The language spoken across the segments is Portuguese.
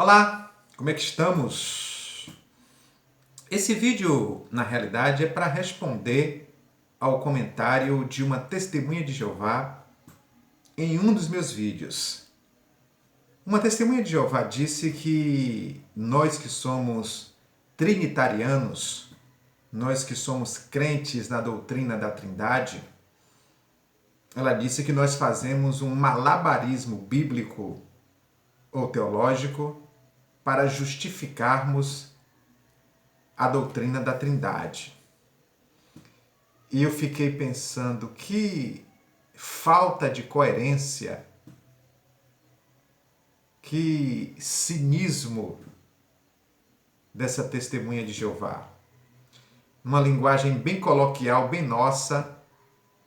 Olá, como é que estamos? Esse vídeo, na realidade, é para responder ao comentário de uma testemunha de Jeová em um dos meus vídeos. Uma testemunha de Jeová disse que nós que somos trinitarianos, nós que somos crentes na doutrina da Trindade, ela disse que nós fazemos um malabarismo bíblico ou teológico para justificarmos a doutrina da Trindade. E eu fiquei pensando que falta de coerência, que cinismo dessa testemunha de Jeová. Numa linguagem bem coloquial, bem nossa,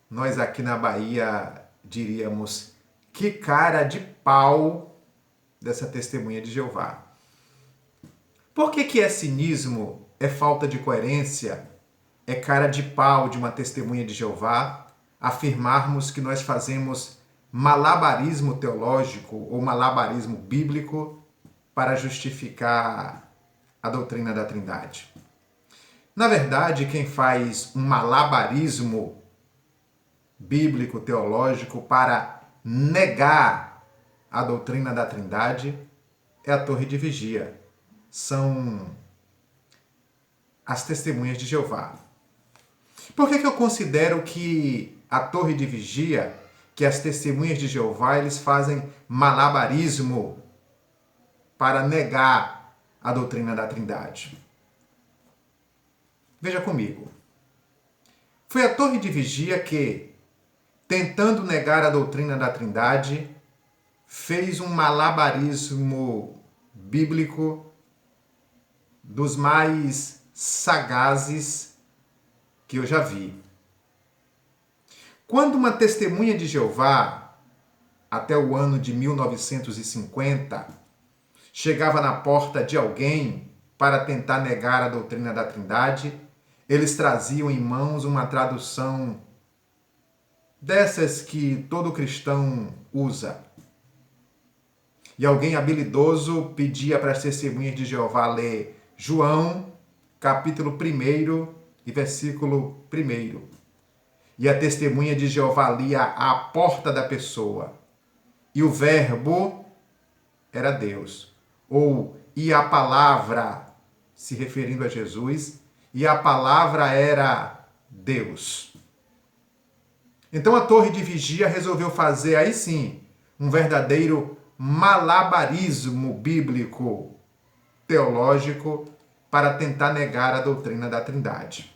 nós aqui na Bahia diríamos que cara de pau dessa testemunha de Jeová. Por que é cinismo, é falta de coerência, é cara de pau de uma testemunha de Jeová afirmarmos que nós fazemos malabarismo teológico ou malabarismo bíblico para justificar a doutrina da Trindade? Na verdade, quem faz um malabarismo bíblico teológico para negar a doutrina da Trindade é a Torre de Vigia. São as testemunhas de Jeová. Por que eu considero que a Torre de Vigia, que as testemunhas de Jeová, eles fazem malabarismo para negar a doutrina da Trindade? Veja comigo. Foi a Torre de Vigia que, tentando negar a doutrina da Trindade, fez um malabarismo bíblico dos mais sagazes que eu já vi. Quando uma testemunha de Jeová, até o ano de 1950, chegava na porta de alguém para tentar negar a doutrina da Trindade, eles traziam em mãos uma tradução dessas que todo cristão usa. E alguém habilidoso pedia para as testemunhas de Jeová ler João, capítulo 1 e versículo 1. E a testemunha de Jeová lia à porta da pessoa. E o verbo era Deus. Ou, e a palavra, se referindo a Jesus, e a palavra era Deus. Então a Torre de Vigia resolveu fazer, aí sim, um verdadeiro malabarismo bíblico teológico para tentar negar a doutrina da Trindade.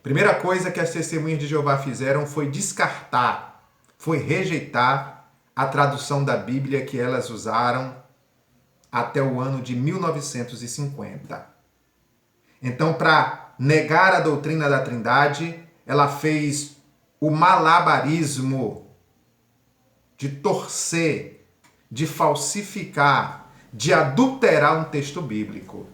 Primeira coisa que as testemunhas de Jeová fizeram foi descartar, foi rejeitar a tradução da Bíblia que elas usaram até o ano de 1950. Então, para negar a doutrina da Trindade, ela fez o malabarismo de torcer, de falsificar, de adulterar um texto bíblico.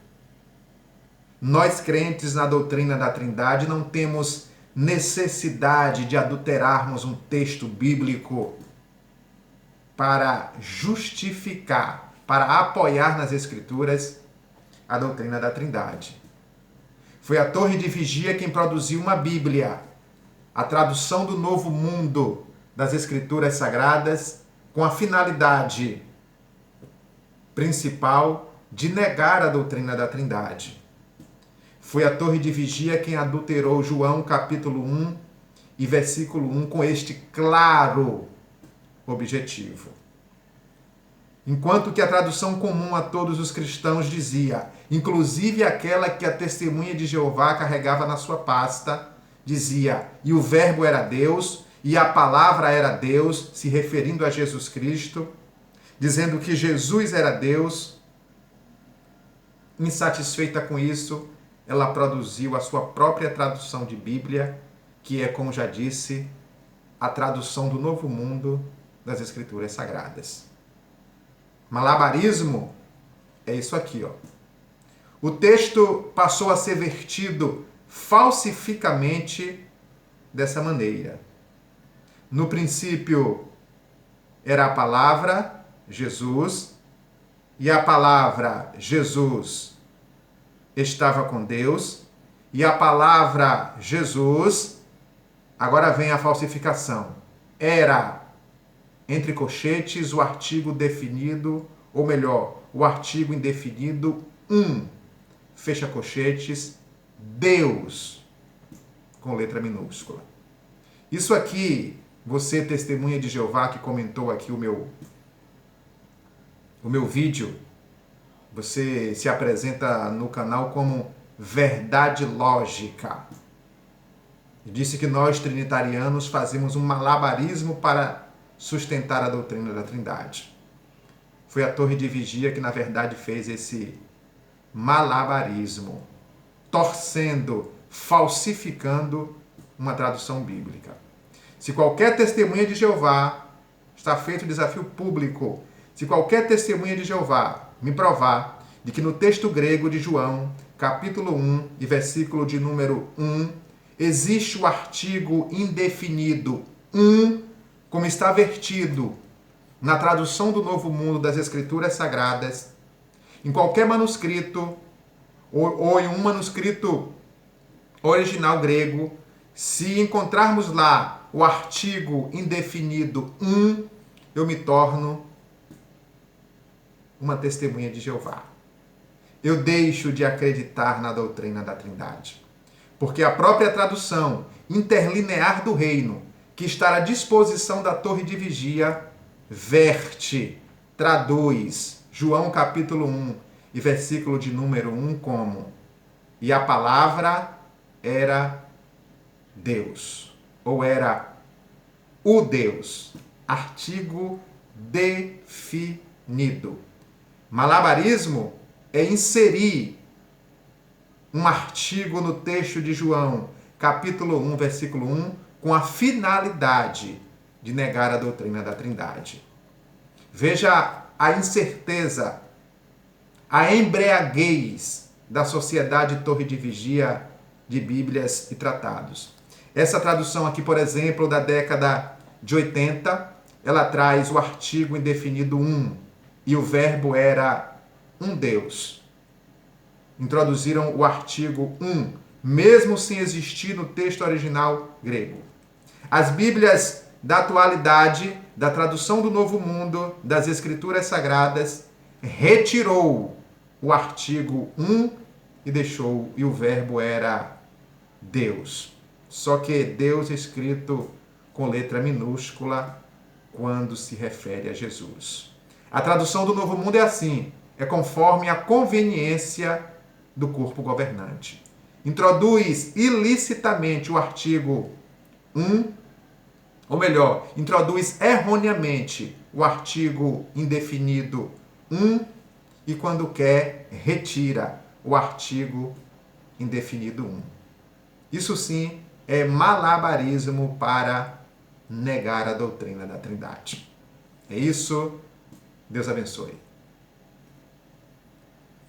Nós, crentes na doutrina da Trindade, não temos necessidade de adulterarmos um texto bíblico para justificar, para apoiar nas Escrituras a doutrina da Trindade. Foi a Torre de Vigia quem produziu uma Bíblia, a tradução do Novo Mundo das Escrituras Sagradas, com a finalidade principal de negar a doutrina da Trindade. Foi a Torre de Vigia quem adulterou João capítulo 1 e versículo 1 com este claro objetivo. Enquanto que a tradução comum a todos os cristãos dizia, inclusive aquela que a testemunha de Jeová carregava na sua pasta, dizia, e o verbo era Deus, e a palavra era Deus, se referindo a Jesus Cristo, dizendo que Jesus era Deus. Insatisfeita com isso, ela produziu a sua própria tradução de Bíblia, que é, como já disse, a tradução do Novo Mundo das Escrituras Sagradas. Malabarismo é isso aqui, ó. O texto passou a ser vertido falsificamente dessa maneira. No princípio era a palavra, Jesus, e a palavra Jesus estava com Deus, e a palavra Jesus, agora vem a falsificação, era, entre colchetes, o artigo definido, ou melhor, o artigo indefinido fecha colchetes, Deus, com letra minúscula. Isso aqui, você, testemunha de Jeová, que comentou aqui o meu vídeo, você se apresenta no canal como Verdade Lógica. Disse que nós, trinitarianos, fazemos um malabarismo para sustentar a doutrina da Trindade. Foi a Torre de Vigia que, na verdade, fez esse malabarismo, torcendo, falsificando uma tradução bíblica. Se qualquer testemunha de Jeová, está feito o desafio público, se qualquer testemunha de Jeová me provar de que no texto grego de João, capítulo 1 e versículo de número 1, existe o artigo indefinido como está vertido na tradução do Novo Mundo das Escrituras Sagradas, em qualquer manuscrito ou em um manuscrito original grego, se encontrarmos lá o artigo indefinido eu me torno uma testemunha de Jeová. Eu deixo de acreditar na doutrina da Trindade. Porque a própria tradução interlinear do reino, que está à disposição da Torre de Vigia, traduz João capítulo 1 e versículo de número 1 como: e a palavra era Deus, ou era o Deus, artigo definido. Malabarismo é inserir um artigo no texto de João, capítulo 1, versículo 1, com a finalidade de negar a doutrina da Trindade. Veja a incerteza, a embriaguez da sociedade Torre de Vigia de Bíblias e Tratados. Essa tradução aqui, por exemplo, da década de 80, ela traz o artigo indefinido e o verbo era um Deus. Introduziram o artigo mesmo sem existir no texto original grego. As Bíblias da atualidade, da tradução do Novo Mundo, das Escrituras Sagradas, retirou o artigo e o verbo era Deus. Só que Deus escrito com letra minúscula quando se refere a Jesus. A tradução do Novo Mundo é assim, é conforme a conveniência do corpo governante. Introduz ilicitamente o artigo ou melhor, introduz erroneamente o artigo indefinido e quando quer, retira o artigo indefinido Isso sim é malabarismo para negar a doutrina da Trindade. É isso. Deus abençoe.